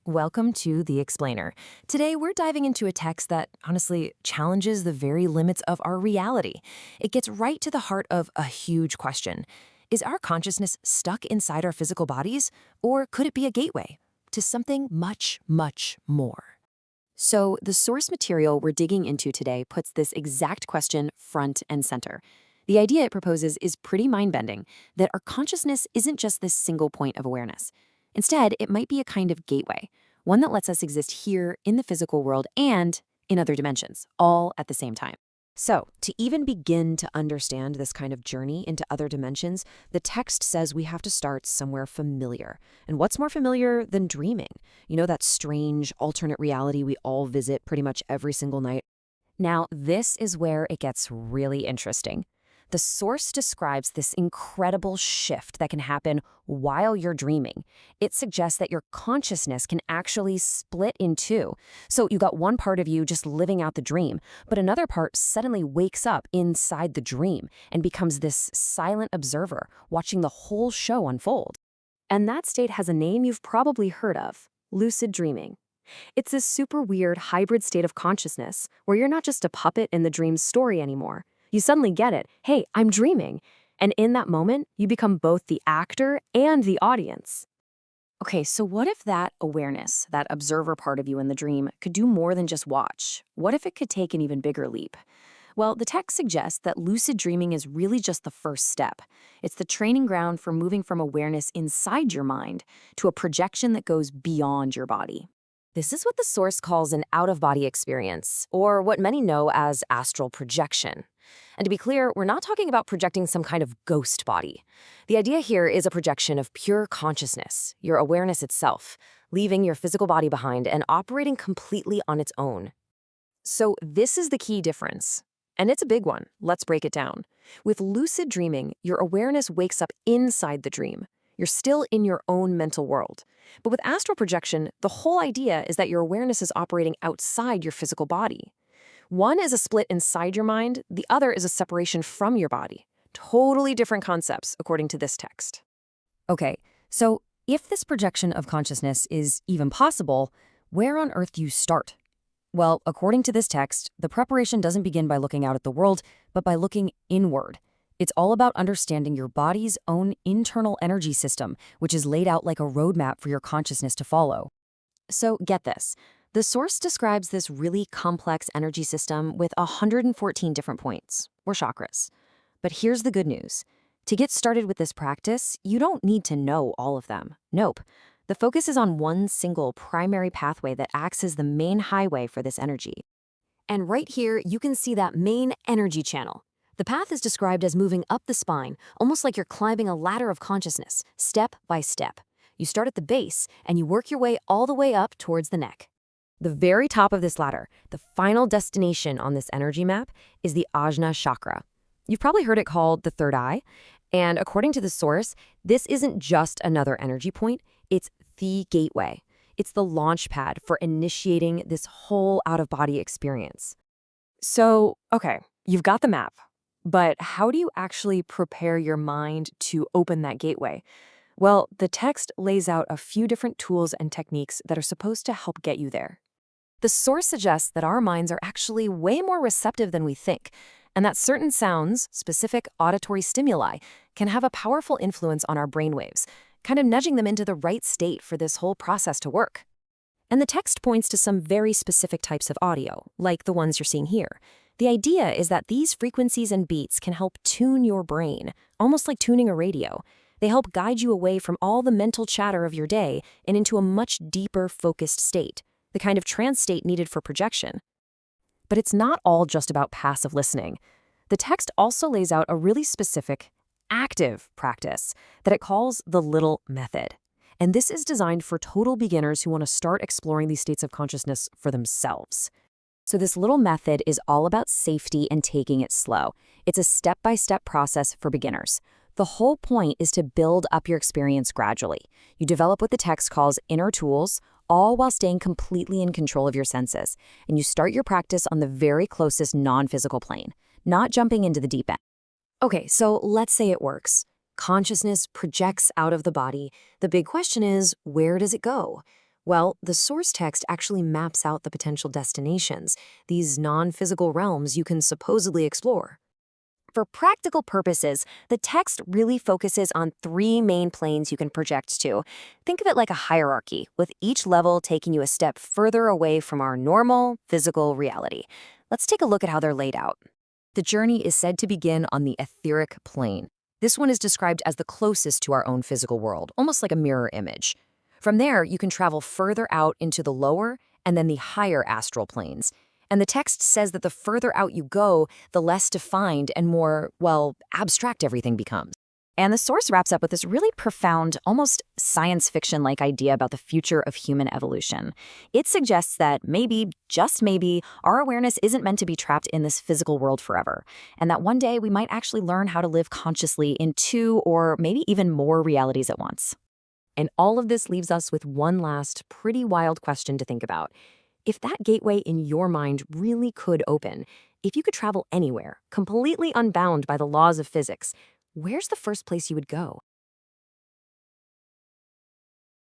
Welcome to The Explainer. Today, we're diving into a text that, honestly, challenges the very limits of our reality. It gets right to the heart of a huge question. Is our consciousness stuck inside our physical bodies, or could it be a gateway to something much, much more? So, the source material we're digging into today puts this exact question front and center. The idea it proposes is pretty mind-bending, that our consciousness isn't just this single point of awareness. Instead, it might be a kind of gateway, one that lets us exist here in the physical world and in other dimensions, all at the same time. So, to even begin to understand this kind of journey into other dimensions, the text says we have to start somewhere familiar. And what's more familiar than dreaming? You know, that strange alternate reality we all visit pretty much every single night. Now, this is where it gets really interesting. The source describes this incredible shift that can happen while you're dreaming. It suggests that your consciousness can actually split in two. So you got one part of you just living out the dream, but another part suddenly wakes up inside the dream and becomes this silent observer, watching the whole show unfold. And that state has a name you've probably heard of: lucid dreaming. It's this super weird hybrid state of consciousness where you're not just a puppet in the dream's story anymore. You suddenly get it. Hey, I'm dreaming. And in that moment, you become both the actor and the audience. Okay, so what if that awareness, that observer part of you in the dream, could do more than just watch? What if it could take an even bigger leap? Well, the text suggests that lucid dreaming is really just the first step. It's the training ground for moving from awareness inside your mind to a projection that goes beyond your body. This is what the source calls an out-of-body experience, or what many know as astral projection. And to be clear, we're not talking about projecting some kind of ghost body. The idea here is a projection of pure consciousness, your awareness itself, leaving your physical body behind and operating completely on its own. So this is the key difference. And it's a big one. Let's break it down. With lucid dreaming, your awareness wakes up inside the dream. You're still in your own mental world. But with astral projection, the whole idea is that your awareness is operating outside your physical body. One is a split inside your mind, the other is a separation from your body. Totally different concepts, according to this text. Okay, so if this projection of consciousness is even possible, where on earth do you start? Well, according to this text, the preparation doesn't begin by looking out at the world, but by looking inward. It's all about understanding your body's own internal energy system, which is laid out like a roadmap for your consciousness to follow. So get this. The source describes this really complex energy system with 114 different points, or chakras. But here's the good news. To get started with this practice, you don't need to know all of them. Nope. The focus is on one single primary pathway that acts as the main highway for this energy. And right here, you can see that main energy channel. The path is described as moving up the spine, almost like you're climbing a ladder of consciousness, step by step. You start at the base, and you work your way all the way up towards the neck. The very top of this ladder, the final destination on this energy map, is the Ajna chakra. You've probably heard it called the third eye, and according to the source, this isn't just another energy point, it's the gateway. It's the launch pad for initiating this whole out-of-body experience. So, okay, you've got the map. But how do you actually prepare your mind to open that gateway? Well, the text lays out a few different tools and techniques that are supposed to help get you there. The source suggests that our minds are actually way more receptive than we think, and that certain sounds, specific auditory stimuli, can have a powerful influence on our brainwaves, kind of nudging them into the right state for this whole process to work. And the text points to some very specific types of audio, like the ones you're seeing here. The idea is that these frequencies and beats can help tune your brain, almost like tuning a radio. They help guide you away from all the mental chatter of your day and into a much deeper, focused state, the kind of trance state needed for projection. But it's not all just about passive listening. The text also lays out a really specific, active practice that it calls the little method. And this is designed for total beginners who want to start exploring these states of consciousness for themselves. So this little method is all about safety and taking it slow. It's a step-by-step process for beginners. The whole point is to build up your experience gradually. You develop what the text calls inner tools, all while staying completely in control of your senses. And you start your practice on the very closest non-physical plane, not jumping into the deep end. Okay, so let's say it works. Consciousness projects out of the body. The big question is, where does it go? Well, the source text actually maps out the potential destinations, these non-physical realms you can supposedly explore. For practical purposes, the text really focuses on three main planes you can project to. Think of it like a hierarchy, with each level taking you a step further away from our normal, physical reality. Let's take a look at how they're laid out. The journey is said to begin on the etheric plane. This one is described as the closest to our own physical world, almost like a mirror image. From there, you can travel further out into the lower and then the higher astral planes. And the text says that the further out you go, the less defined and more, well, abstract everything becomes. And the source wraps up with this really profound, almost science fiction-like idea about the future of human evolution. It suggests that maybe, just maybe, our awareness isn't meant to be trapped in this physical world forever, and that one day we might actually learn how to live consciously in two or maybe even more realities at once. And all of this leaves us with one last, pretty wild question to think about. If that gateway in your mind really could open, if you could travel anywhere, completely unbound by the laws of physics, where's the first place you would go?